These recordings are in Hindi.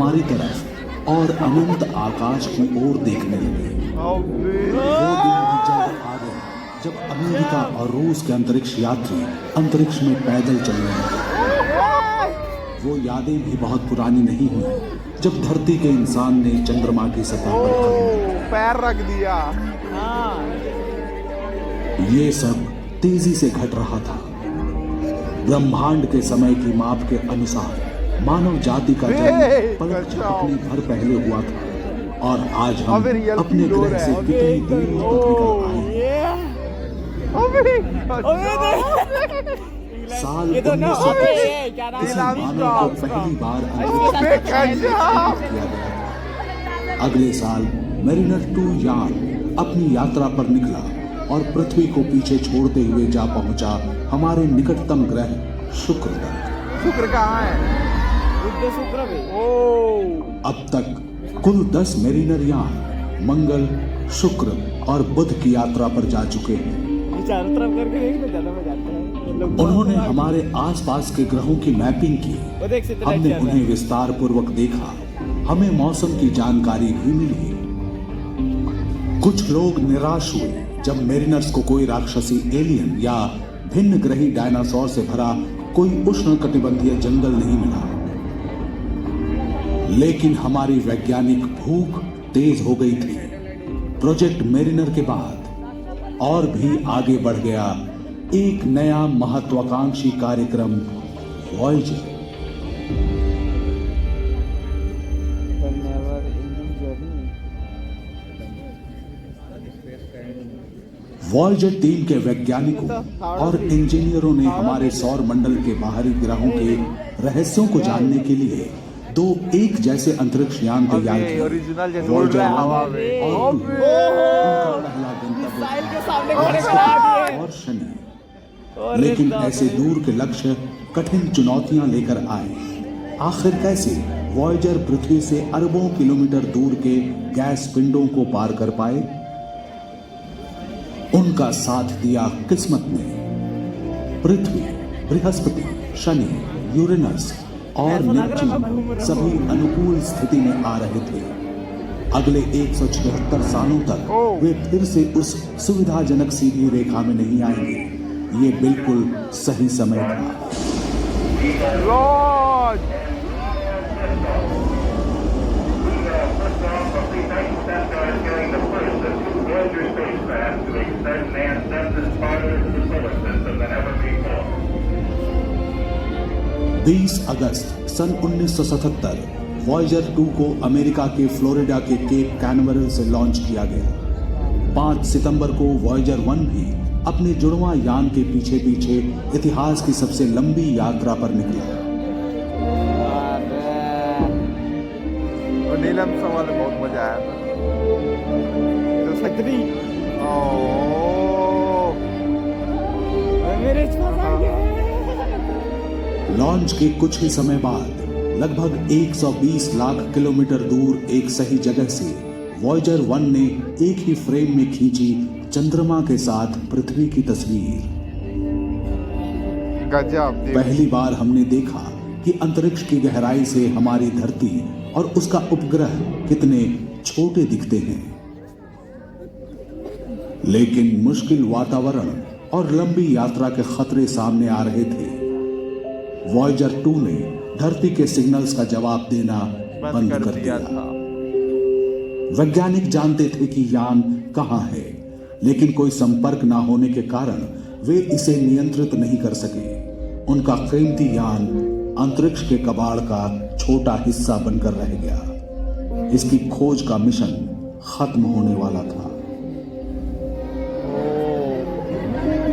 हमारी तरफ और अनंत आकाश की ओर देखने लगे। वो दिन भी जल्द आ गया जब अमेरिका और रूस के अंतरिक्ष यात्री अंतरिक्ष में पैदल चलने लगे। वो यादें भी बहुत पुरानी नहीं हुई जब धरती के इंसान ने चंद्रमा की सतह पर पैर रख दिया। ये सब तेजी से घट रहा था। ब्रह्मांड के समय की माप के अनुसार मानव जाति का जन्म पलक झपकने भर पहले हुआ था और आज हम अपने ग्रह से कितनी दूर तक निकल आए। साल 1925 इस मानव को पहली बार अंतरिक्ष किया गया था। अगले साल मेरिनर 2 यान अपनी यात्रा पर निकला और पृथ्वी को पीछे छोड़ते हुए जा पहुंचा हमारे निकटतम ग्रह शुक्र तक। शुक्र कहाँ है? शुक्र भी। अब तक कुल 10 मेरिनर यान मंगल, शुक्र और बुध की यात्रा पर जा चुके हैं। चारों तरफ करके देख तो ज्यादा मजा आता है। उन्होंने हमारे आसपास के ग्रहों की मैपिंग की। हमने उन्हें विस्तार पूर्वक देखा। हमें मौसम की जानकारी भी मिली। कुछ लोग निराश हुए जब मेरिनर्स को कोई राक्षसी एलियन या भिन्न ग्रही डायनासोर से भरा कोई उष्णकटिबंधीय जंगल नहीं मिला। लेकिन हमारी वैज्ञानिक भूख तेज हो गई थी। प्रोजेक्ट मेरिनर के बाद और भी आगे बढ़ गया एक नया महत्वाकांक्षी कार्यक्रम वॉयेजर। वॉयेजर टीम के वैज्ञानिकों और इंजीनियरों ने हमारे सौर मंडल के बाहरी ग्रहों के रहस्यों को जानने के लिए 2 एक जैसे अंतरिक्ष यान तैयार किए। वॉयेजर और पहला गंतव्य और शनि। लेकिन ऐसे दूर के लक्ष्य कठिन चुनौतियां लेकर आए। आखिर कैसे वॉयेजर पृथ्वी से अरबों किलोमीटर दूर के गैस पिंडों को पार कर पाए? उनका साथ दिया किस्मत ने। पृथ्वी, बृहस्पति, शनि, यूरेनस और नेपच्यून सभी अनुकूल स्थिति में आ रहे थे। अगले 176 सालों तक वे फिर से उस सुविधाजनक सीधी रेखा में नहीं आएंगे। ये बिल्कुल सही समय था। बीस अगस्त सन 1977 वॉयेजर 2 को अमेरिका के फ्लोरिडा के केप कैनवरल से लॉन्च किया गया। 5 सितंबर को वॉयेजर 1 भी अपने जुड़वां यान के पीछे पीछे इतिहास की सबसे लंबी यात्रा पर निकला। नीलम सवाल में बहुत मजा आया था। लॉन्च के कुछ ही समय बाद लगभग 120 लाख किलोमीटर दूर एक सही जगह से वॉयेजर 1 ने एक ही फ्रेम में खींची चंद्रमा के साथ पृथ्वी की तस्वीर। गजब। पहली बार हमने देखा कि अंतरिक्ष की गहराई से हमारी धरती और उसका उपग्रह कितने छोटे दिखते हैं। लेकिन मुश्किल वातावरण और लंबी यात्रा के खतरे सामने आ रहे थे। वॉयेजर 2 ने धरती के सिग्नल्स का जवाब देना बंद कर दिया था। वैज्ञानिक जानते थे कि यान कहां है, लेकिन कोई संपर्क ना होने के कारण वे इसे नियंत्रित नहीं कर सके। उनका कीमती यान अंतरिक्ष के कबाड़ का छोटा हिस्सा बनकर रह गया। इसकी खोज का मिशन खत्म होने वाला था।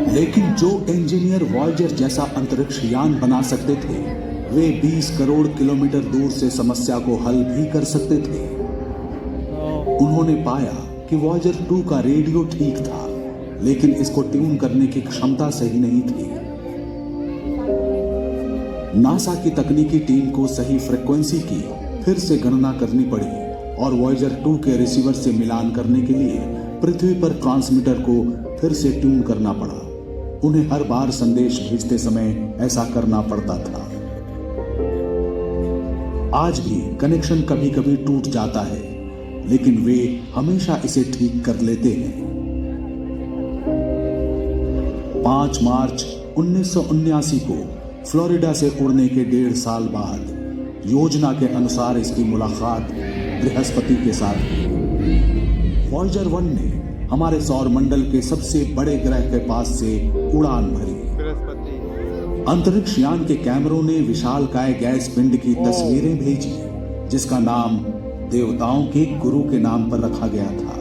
लेकिन जो इंजीनियर वॉयेजर जैसा अंतरिक्ष यान बना सकते थे, वे 20 करोड़ किलोमीटर दूर से समस्या को हल भी कर सकते थे। उन्होंने पाया कि वॉयेजर 2 का रेडियो ठीक था, लेकिन इसको ट्यून करने की क्षमता सही नहीं थी। नासा की तकनीकी टीम को सही फ्रीक्वेंसी की फिर से गणना करनी पड़ी और वॉयेजर 2 के रिसीवर से मिलान करने के लिए पृथ्वी पर ट्रांसमीटर को फिर से ट्यून करना पड़ा। उन्हें हर बार संदेश भेजते समय ऐसा करना पड़ता था। आज भी कनेक्शन कभी कभी टूट जाता है, लेकिन वे हमेशा इसे ठीक कर लेते हैं। 5 मार्च 1979 को फ्लोरिडा से उड़ने के 1.5 साल बाद योजना के अनुसार इसकी मुलाकात बृहस्पति के साथ हुई। वॉयेजर 1 ने हमारे सौर मंडल के सबसे बड़े ग्रह के पास से उड़ान भरी। बृहस्पति। अंतरिक्ष यान के कैमरों ने विशालकाय गैस पिंड की तस्वीरें भेजी, जिसका नाम देवताओं के गुरु के नाम पर रखा गया था।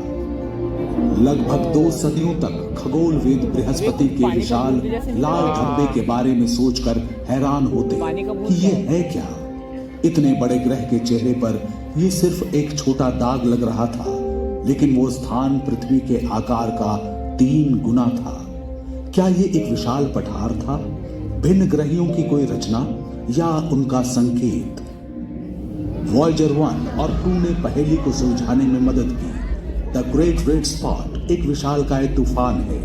लगभग 2 सदियों तक खगोल वेद बृहस्पति के विशाल लाल धब्बे के बारे में सोचकर हैरान होते कि ये है क्या। इतने बड़े ग्रह के चेहरे पर ये सिर्फ एक छोटा दाग लग रहा था, लेकिन वो स्थान पृथ्वी के आकार का 3 गुना था। क्या ये एक विशाल पठार था, भिन्न ग्रहियों की कोई रचना, या उनका संकेत? वॉयेजर 1 और 2 ने पहेली को सुलझाने में मदद की। द ग्रेट रेड स्पॉट एक विशालकाय तूफान है।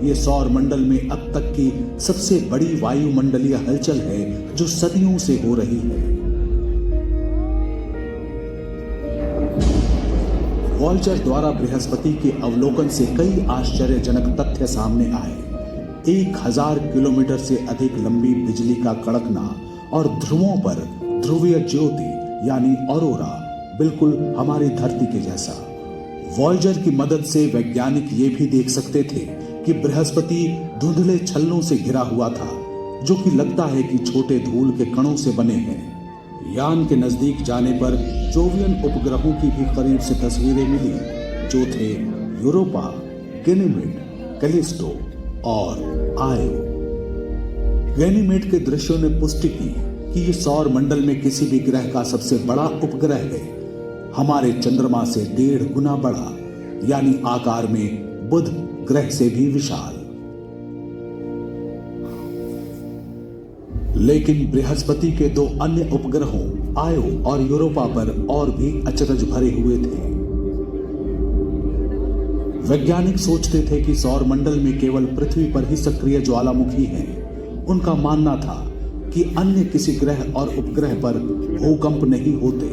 ये सौर मंडल में अब तक की सबसे बड़ी वायुमंडलीय हलचल है जो सदियों से हो रही है। वॉयेजर द्वारा बृहस्पति के अवलोकन से कई आश्चर्यजनक तथ्य सामने आए। 1000 किलोमीटर से अधिक लंबी बिजली का कड़कना और ध्रुवों पर ध्रुवीय ज्योति यानी ऑरोरा, बिल्कुल हमारी धरती के जैसा। वॉयेजर की मदद से वैज्ञानिक ये भी देख सकते थे कि बृहस्पति धुंधले छल्लों से घिरा हुआ था, जो कि लगता है कि छोटे धूल के कणों से बने हैं। यान के नजदीक जाने पर जोवियन उपग्रहों की भी करीब से तस्वीरें मिली, जो थे यूरोपा, गैनीमेड, कैलिस्टो और आयो। गैनीमेड के दृश्यों ने पुष्टि की कि ये सौर मंडल में किसी भी ग्रह का सबसे बड़ा उपग्रह है। हमारे चंद्रमा से 1.5 गुना बड़ा, यानी आकार में बुध ग्रह से भी विशाल। लेकिन बृहस्पति के 2 अन्य उपग्रहों आयो और यूरोपा पर और भी अचरज भरे हुए थे। वैज्ञानिक सोचते थे कि सौर मंडल में केवल पृथ्वी पर ही सक्रिय ज्वालामुखी हैं। उनका मानना था कि अन्य किसी ग्रह और उपग्रह पर भूकंप नहीं होते।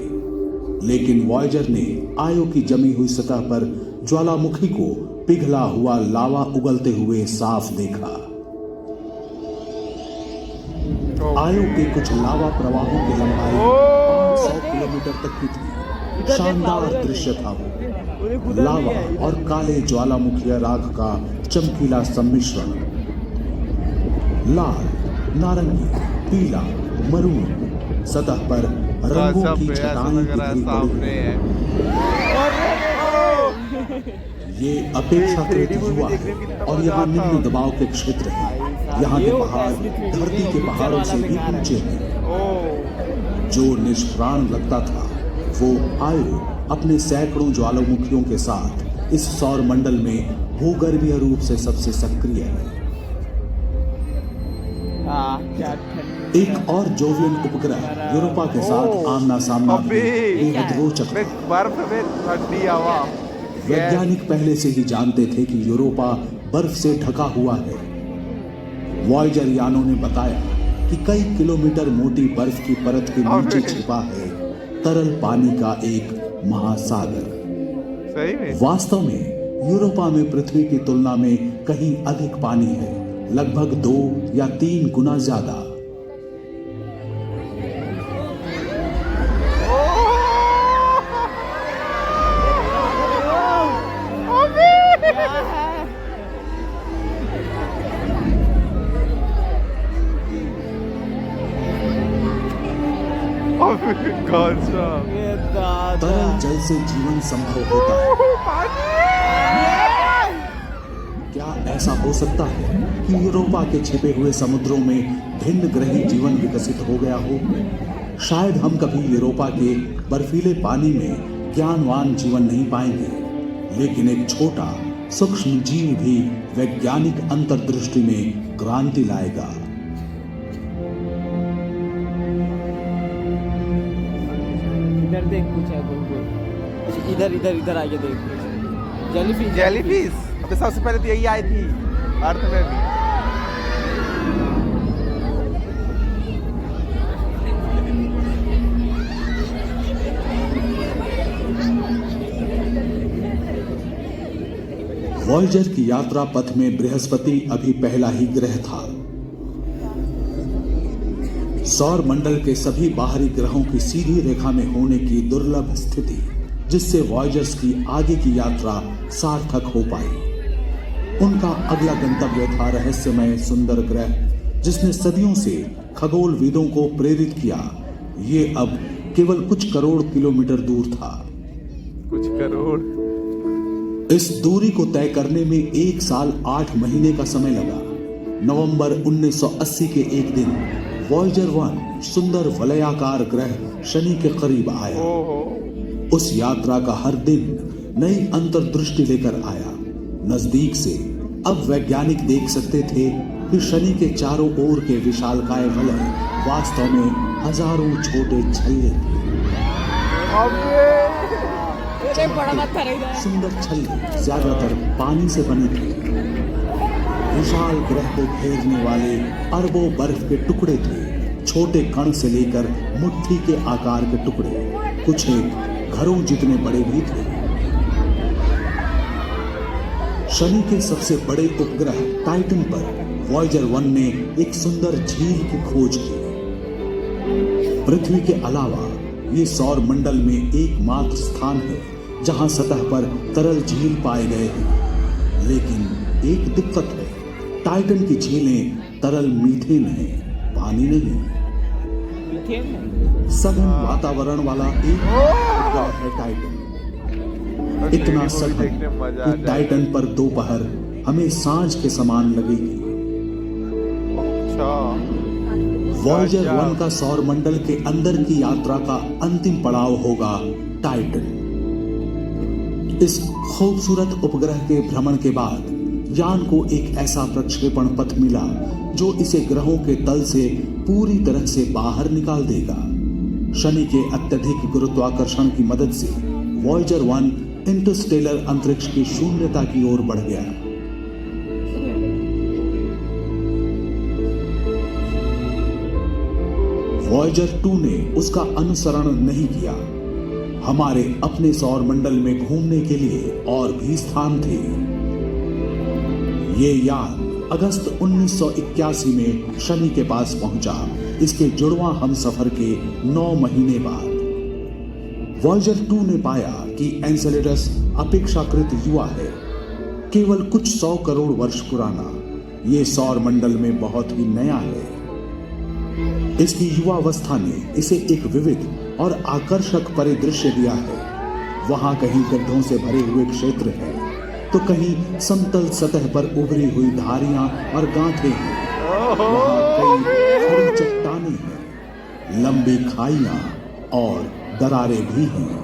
लेकिन वॉयेजर ने आयो की जमी हुई सतह पर ज्वालामुखी को पिघला हुआ लावा उगलते हुए साफ देखा। आयो के कुछ लावा प्रवाहों की लंबाई 500 किलोमीटर तक की थी। शानदार दृश्य था वो। लावा और काले ज्वालामुखीय राख का चमकीला सम्मिश्रण। लाल, नारंगी, पीला, मरून, सतह पर रंगों की छटाएं बिखरी पड़ी हैं। ये अपेक्षाकृत युवा है और यहाँ निम्न दबाव के क्षेत्र हैं। यहाँ के पहाड़ धरती के पहाड़ों से भी ऊंचे हैं। जो निष्प्राण लगता था, वो आयो अपने सैकड़ों ज्वालामुखियों के साथ इस सौर मंडल में भूगर्भीय रूप से सबसे सक्रिय है। एक और जोवियन उपग्रह यूरोपा के साथ आमना सामना बेहद रोचक था। बर्फ में ठंडी हवा। वैज्ञानिक पहले से ही जानते थे कि यूरोपा बर्फ से ढका हुआ है। वॉयेजर यानों ने बताया कि कई किलोमीटर मोटी बर्फ की परत के नीचे छिपा है तरल पानी का एक महासागर। सही में? वास्तव में यूरोपा में पृथ्वी की तुलना में कहीं अधिक पानी है, लगभग 2 या 3 गुना ज्यादा। तरल जल से जीवन संभव होता है। क्या ऐसा हो सकता है कि यूरोपा के छिपे हुए समुद्रों में भिन्न ग्रही जीवन विकसित हो गया हो? शायद हम कभी यूरोपा के बर्फीले पानी में ज्ञानवान जीवन नहीं पाएंगे, लेकिन एक छोटा सूक्ष्म जीव भी वैज्ञानिक अंतर्दृष्टि में क्रांति लाएगा। इधर देख, कुछ है गोल। इधर इधर इधर आगे देख। जेलीफिश। जेलीफिश अबे सबसे पहले तो यही आई थी अर्थ में भी। वॉयेजर की यात्रा पथ में बृहस्पति अभी पहला ही ग्रह था। सौर मंडल के सभी बाहरी ग्रहों की सीधी रेखा में होने की दुर्लभ स्थिति, जिससे वॉयेजर्स की आगे की यात्रा सार्थक हो पाई। उनका अगला गंतव्य था रहस्यमय सुंदर ग्रह, जिसने सदियों से खगोलविदों को प्रेरित किया। ये अब केवल कुछ करोड़ किलोमीटर दूर था। कुछ करोड़। इस दूरी को तय करने में 1 साल 8 महीने का समय लगा। नवंबर 1980 के एक दिन वॉयेजर 1 सुंदर वलयाकार ग्रह शनि के करीब आया। उस यात्रा का हर दिन नई अंतर्दृष्टि लेकर आया। नजदीक से अब वैज्ञानिक देख सकते थे कि शनि के चारों ओर के विशालकाय वलय वास्तव में हजारों छोटे छल्ले थे। सुंदर छल्ले ज्यादातर पानी से बने थे। विशाल ग्रह को घेरने वाले अरबों बर्फ के टुकड़े थे, छोटे कण से लेकर मुट्ठी के आकार के टुकड़े, कुछ एक घरों जितने बड़े भी थे। शनि के सबसे बड़े उपग्रह टाइटन पर वॉयेजर 1 ने एक सुंदर झील की खोज की। पृथ्वी के अलावा ये सौर मंडल में एकमात्र स्थान है जहां सतह पर तरल झील पाए गए हैं। लेकिन एक दिक्कत है, टाइटन की झीलें तरल मीथेन है, पानी नहीं। सघन वातावरण वाला एक उपग्रह है टाइटन। इतना सघन कि टाइटन पर दोपहर हमें सांझ के समान लगेगी। वॉयेजर 1 का सौर मंडल के अंदर की यात्रा का अंतिम पड़ाव होगा टाइटन। इस खूबसूरत उपग्रह के भ्रमण के बाद यान को एक ऐसा प्रक्षेपण पथ मिला जो इसे ग्रहों के तल से पूरी तरह से बाहर निकाल देगा। शनि के अत्यधिक गुरुत्वाकर्षण की मदद से वॉयेजर 1 इंटरस्टेलर अंतरिक्ष की शून्यता की ओर बढ़ गया। वॉयेजर 2 ने उसका अनुसरण नहीं किया। हमारे अपने सौर मंडल में घूमने के लिए और भी स्थान थे। ये यान अगस्त 1981 में शनि के पास पहुंचा, इसके जुड़वां हमसफर के 9 महीने बाद। वॉयेजर 2 ने पाया कि एन्सेलेडस अपेक्षाकृत युवा है, केवल कुछ 100 करोड़ वर्ष पुराना। ये सौर मंडल में बहुत ही नया है। इसकी युवावस्था ने इसे एक विविध और आकर्षक परिदृश्य दिया है। वहां कहीं गड्ढों से भरे हुए क्षेत्र हैं, तो कहीं समतल सतह पर उभरी हुई धारियां और गांठें हैं। वहां कई खड़ी चट्टानें हैं, लंबी खाइयां और दरारें भी हैं।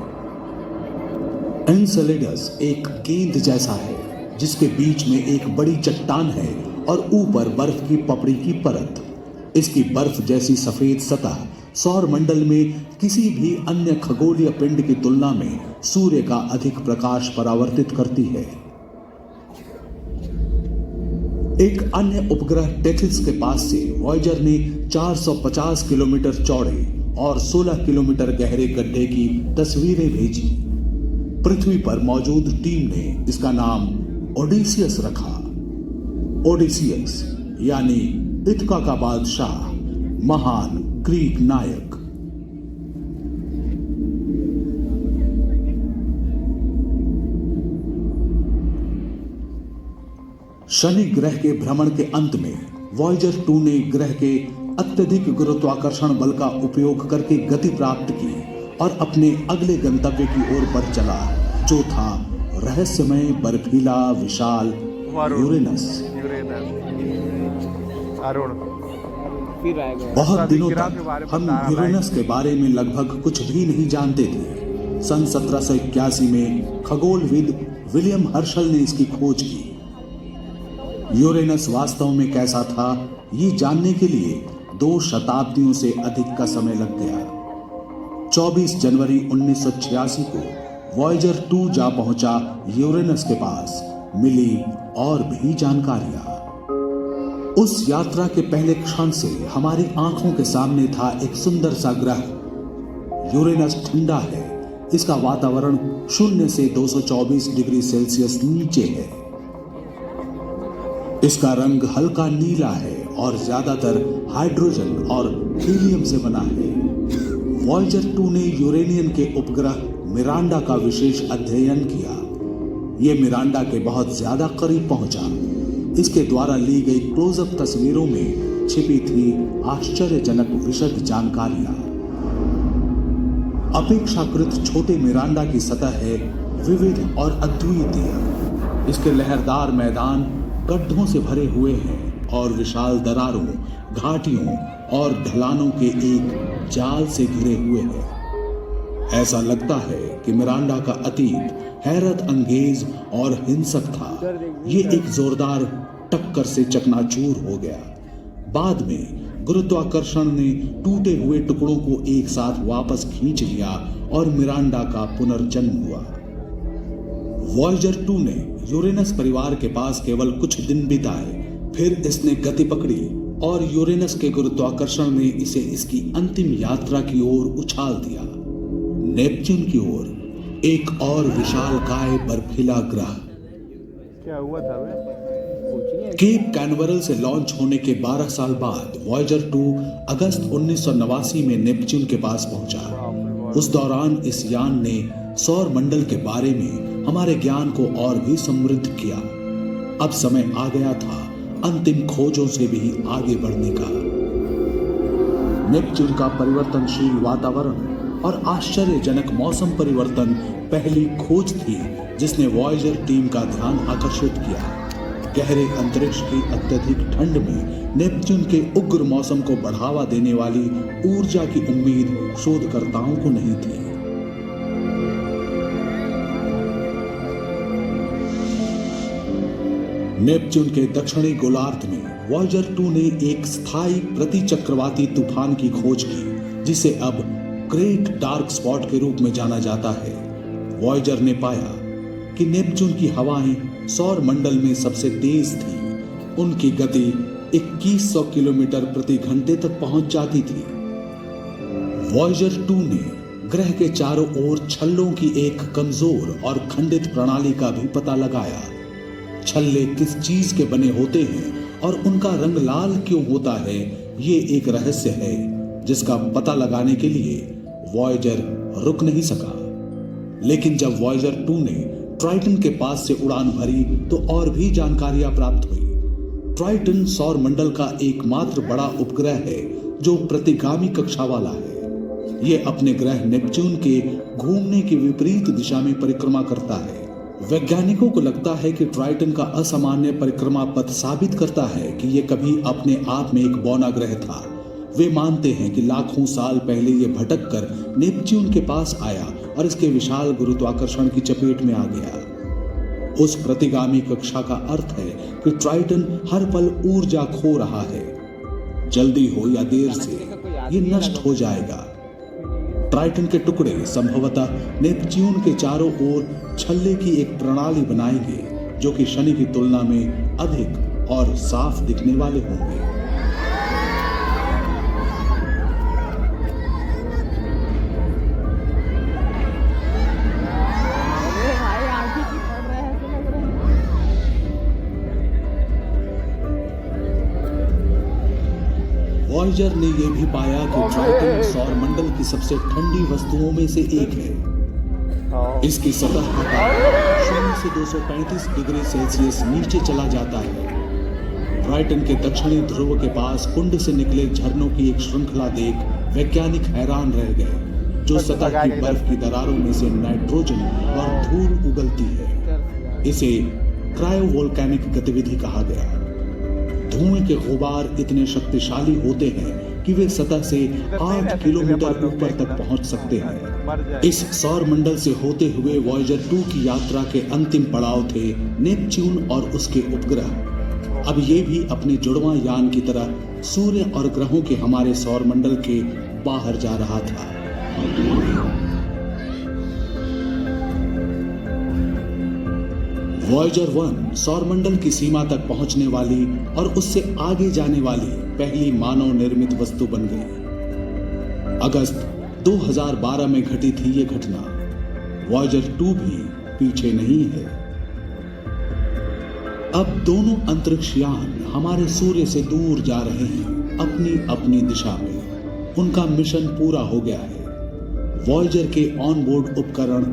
एन्सेलेडस एक गेंद जैसा है जिसके बीच में एक बड़ी चट्टान है और ऊपर बर्फ की पपड़ी की परत। इसकी बर्फ जैसी सफेद सतह सौर मंडल में किसी भी अन्य खगोलीय पिंड की तुलना में सूर्य का अधिक प्रकाश परावर्तित करती है। एक अन्य उपग्रह टेथिस के पास से वॉयेजर ने 450 किलोमीटर चौड़े और 16 किलोमीटर गहरे गड्ढे की तस्वीरें भेजी। पृथ्वी पर मौजूद टीम ने इसका नाम ओडिसियस रखा। ओडिसियस यानी इथका का बादशाह, महान ग्रीक नायक। शनि ग्रह के भ्रमण के अंत में वॉयेजर 2 ने ग्रह के अत्यधिक गुरुत्वाकर्षण बल का उपयोग करके गति प्राप्त की और अपने अगले गंतव्य की ओर बढ़ चला, जो था रहस्यमय बर्फीला विशाल यूरेनस। बहुत दिनों तक हम यूरेनस के बारे में लगभग कुछ भी नहीं जानते थे। सन 1781 में खगोलविद विलियम हर्शल ने इसकी खोज की। यूरेनस वास्तव में कैसा था, ये जानने के लिए 2 शताब्दियों से अधिक का समय लग गया। 24 जनवरी 1986 को वॉयेजर 2 जा पहुंचा यूरेनस के पास। मिली और भी जानकारियां। उस यात्रा के पहले क्षण से हमारी आंखों के सामने था एक सुंदर सा ग्रह। यूरेनस ठंडा है, इसका वातावरण 0 से 224 डिग्री सेल्सियस नीचे है। इसका रंग हल्का नीला है और ज्यादातर हाइड्रोजन और हीलियम से बना है। वॉयेजर 2 ने यूरेनियन के उपग्रह मिरांडा का विशेष अध्ययन किया। ये मिरांडा के बहुत ज्यादा करीब पहुंचा। इसके द्वारा ली गई क्लोजअप तस्वीरों में छिपी थी आश्चर्यजनक विशद जानकारियां। अपेक्षाकृत छोटे मिरांडा की सतह है विविध और अद्वितीय। इसके लहरदार मैदान गड्ढों से भरे हुए हैं और विशाल दरारों, घाटियों और ढलानों के एक जाल से घिरे हुए हैं। ऐसा लगता है कि मिरांडा का अतीत हैरत अंगेज और हिंसक था। ये एक जोरदार टक्कर से चकनाचूर हो गया। बाद में गुरुत्वाकर्षण ने टूटे हुए टुकड़ों को एक साथ वापस खींच लिया और मिरांडा का पुनर्जन्म हुआ। वॉयेजर 2 ने यूरेनस परिवार के पास केवल कुछ दिन बिताए, फिर इसने गति पकड़ी और यूरेनस के गुरुत्वाकर्षण ने इसे इसकी अंतिम यात्रा की ओर उछाल दिया, नेपच्यून की ओर, एक और विशालकाय बर्फीला ग्रह। क्या हुआ था वे? केप कैनवरल से लॉन्च होने के 12 साल बाद वॉयेजर 2 अगस्त 1989 में नेपच्यून के पास पहुंचा। उस दौरान इस यान ने सौर मंडल के बारे में हमारे ज्ञान को और भी समृद्ध किया। अब समय आ गया था अंतिम खोजों से भी आगे बढ़ने का। नेपच्यून का परिवर्तनशील वातावरण और आश्चर्यजनक मौसम परिवर्तन पहली खोज थी जिसने वॉयेजर टीम का ध्यान आकर्षित किया। गहरे अंतरिक्ष की अत्यधिक ठंड में नेपच्यून के उग्र मौसम को बढ़ावा देने वाली ऊर्जा की उम्मीद शोधकर्ताओं को नहीं थी। नेपच्यून के दक्षिणी गोलार्ध में वॉयेजर 2 ने एक स्थायी प्रतिचक्रवाती तूफान की खोज की जिसे अब ग्रेट डार्क स्पॉट के रूप में जाना जाता है। वॉयेजर ने पाया कि नेपच्यून की हवाएं सौर मंडल में सबसे तेज थी। उनकी गति 2100 किलोमीटर प्रति घंटे तक पहुंच जाती थी। वॉयेजर 2 ने ग्रह के चारों ओर छल्लों की एक कमजोर और खंडित प्रणाली का भी पता लगाया। छल्ले किस चीज के बने होते हैं और उनका रंग लाल क्यों होता है, ये एक रहस्य है जिसका पता लगाने के लिए वॉयेजर रुक नहीं सका। लेकिन जब वॉयेजर 2 ने ट्राइटन के पास से उड़ान भरी तो और भी जानकारियां प्राप्त हुई। ट्राइटन सौर मंडल का एकमात्र बड़ा उपग्रह है जो प्रतिगामी कक्षा वाला है। यह अपने ग्रह नेपच्यून के घूमने की विपरीत दिशा में परिक्रमा करता है। वैज्ञानिकों को लगता है कि ट्राइटन का असामान्य परिक्रमा पथ साबित करता है कि यह कभी अपने आप में एक बौना ग्रह था। वे मानते हैं कि लाखों साल पहले यह भटक कर नेपच्यून के पास आया और इसके विशाल गुरुत्वाकर्षण की चपेट में आ गया। उस प्रतिगामी कक्षा का अर्थ है कि ट्राइटन हर पल ऊर्जा खो रहा है। जल्दी हो या देर से ये नष्ट हो जाएगा। ट्राइटन के टुकड़े संभवतः नेपच्यून के चारों ओर छल्ले की एक प्रणाली बनाएंगे जो कि शनि की तुलना में अधिक और साफ दिखने वाले होंगे। वॉयेजर ने यह भी पाया कि ट्राइटन सौर मंडल की सबसे ठंडी वस्तुओं में से एक है। इसकी सतह का तापमान 0 से 235 डिग्री सेल्सियस नीचे चला जाता है। ट्राइटन के दक्षिणी ध्रुव के पास कुंड से निकले झरनों की एक श्रृंखला देख वैज्ञानिक हैरान रह गए, जो सतह की बर्फ की दरारों में से नाइट्रोजन और धूल उगलती है। इसे क्रायोवोल्केनिक गतिविधि कहा गया। धुएं के गुबार इतने शक्तिशाली होते हैं कि वे सतह से 8 किलोमीटर ऊपर तक पहुंच सकते हैं। इस सौर मंडल से होते हुए वॉयेजर 2 की यात्रा के अंतिम पड़ाव थे नेपच्यून और उसके उपग्रह। अब ये भी अपने जुड़वां यान की तरह सूर्य और ग्रहों के हमारे सौर मंडल के बाहर जा रहा था। वॉयेजर 1 सौरमंडल की सीमा तक पहुंचने वाली और उससे आगे जाने वाली पहली मानव निर्मित वस्तु बन गई। अगस्त 2012 में घटी थी ये घटना। वॉयेजर 2 भी पीछे नहीं है। अब दोनों अंतरिक्षयान हमारे सूर्य से दूर जा रहे हैं अपनी अपनी दिशा में। उनका मिशन पूरा हो गया है। वॉयेजर के ऑनबोर्ड उपकरण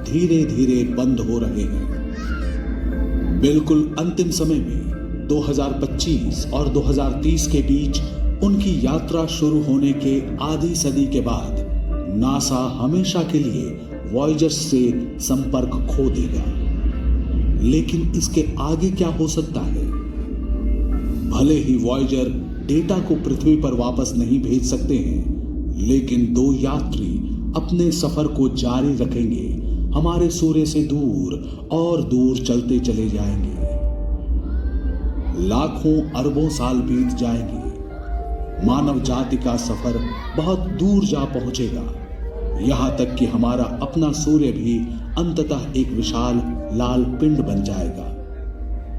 धीरे धीरे बंद हो रहे हैं। बिल्कुल अंतिम समय में 2025 और 2030 के बीच उनकी यात्रा शुरू होने के आधी सदी के बाद नासा हमेशा के लिए वॉयेजर से संपर्क खो देगा। लेकिन इसके आगे क्या हो सकता है? भले ही वॉयेजर डेटा को पृथ्वी पर वापस नहीं भेज सकते हैं, लेकिन दो यात्री अपने सफर को जारी रखेंगे। हमारे सूर्य से दूर और दूर चलते चले जाएंगे। लाखों अरबों साल बीत जाएंगे। मानव जाति का सफर बहुत दूर जा पहुंचेगा, यहां तक कि हमारा अपना सूर्य भी अंततः एक विशाल लाल पिंड बन जाएगा।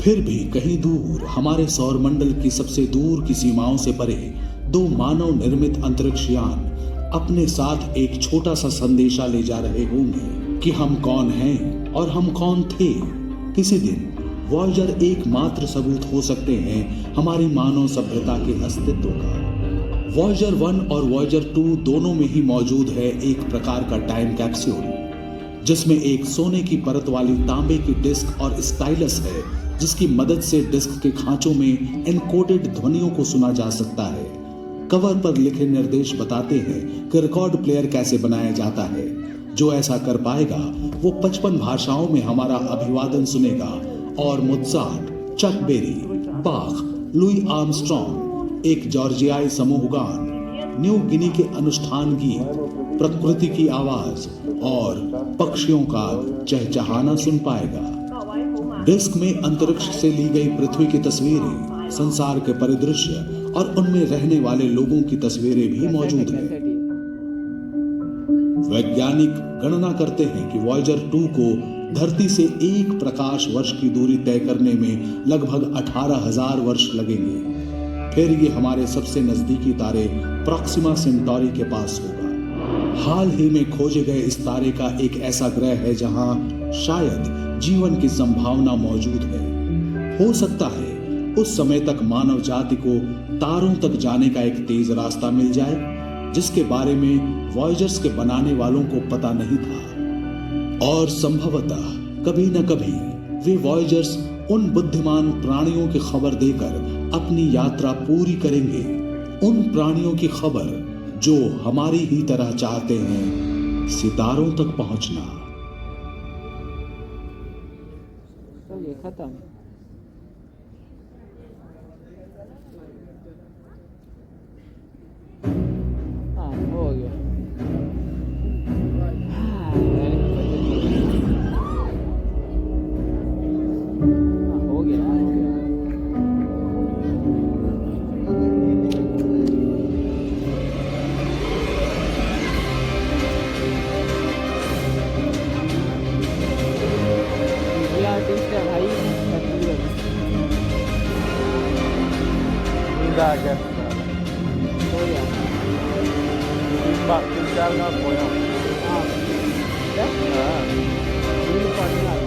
फिर भी कहीं दूर हमारे सौरमंडल की सबसे दूर की सीमाओं से परे दो मानव निर्मित अंतरिक्षयान अपने साथ एक छोटा सा संदेशा ले जा रहे होंगे कि हम कौन हैं और हम कौन थे। किसी दिन वॉयेजर एकमात्र सबूत हो सकते हैं हमारी मानव सभ्यता के अस्तित्व का। वॉयेजर 1 और वॉयेजर 2 दोनों में ही मौजूद है एक प्रकार का टाइम कैप्सूल, जिसमें एक सोने की परत वाली तांबे की डिस्क और स्टाइलस है, जिसकी मदद से डिस्क के खांचों में एनकोडेड ध्वनियों को सुना जा सकता है। कवर पर लिखे निर्देश बताते हैं कि रिकॉर्ड प्लेयर कैसे बनाया जाता है। जो ऐसा कर पाएगा वो 55 भाषाओं में हमारा अभिवादन सुनेगा और मोत्सार्ट, चक बेरी, बाख, लुई आर्मस्ट्रॉन्ग, एक जॉर्जियाई समूह गान, न्यू गिनी के अनुष्ठान गीत, प्रकृति की आवाज और पक्षियों का चहचहाना सुन पाएगा। डिस्क में अंतरिक्ष से ली गई पृथ्वी की तस्वीरें, संसार के परिदृश्य और उनमें रहने वाले लोगों की तस्वीरें भी मौजूद हैं। वैज्ञानिक गणना करते हैं कि वॉयेजर 2 को धरती से 1 प्रकाश वर्ष की दूरी तय करने में लगभग 18,000 वर्ष लगेंगे। फिर ये हमारे सबसे नजदीकी तारे प्रॉक्सिमा सेंटोरी के पास होगा। हाल ही में खोजे गए इस तारे का एक ऐसा ग्रह है जहां शायद जीवन की संभावना मौजूद है। हो सकता है उस समय तक मानव जाति को तारों तक जाने का एक तेज रास्ता मिल जाए, जिसके बारे में वॉयेजर्स के बनाने वालों को पता नहीं था। और संभवतः कभी न कभी वे वॉयेजर्स उन बुद्धिमान प्राणियों की खबर देकर अपनी यात्रा पूरी करेंगे। उन प्राणियों की खबर जो हमारी ही तरह चाहते हैं सितारों तक पहुंचना। चलिए खत्म। हाँ हो गया। नींद आ गया। तीन चार गाँव खोया। हाँ, हाँ। नींद पड़ने लगा।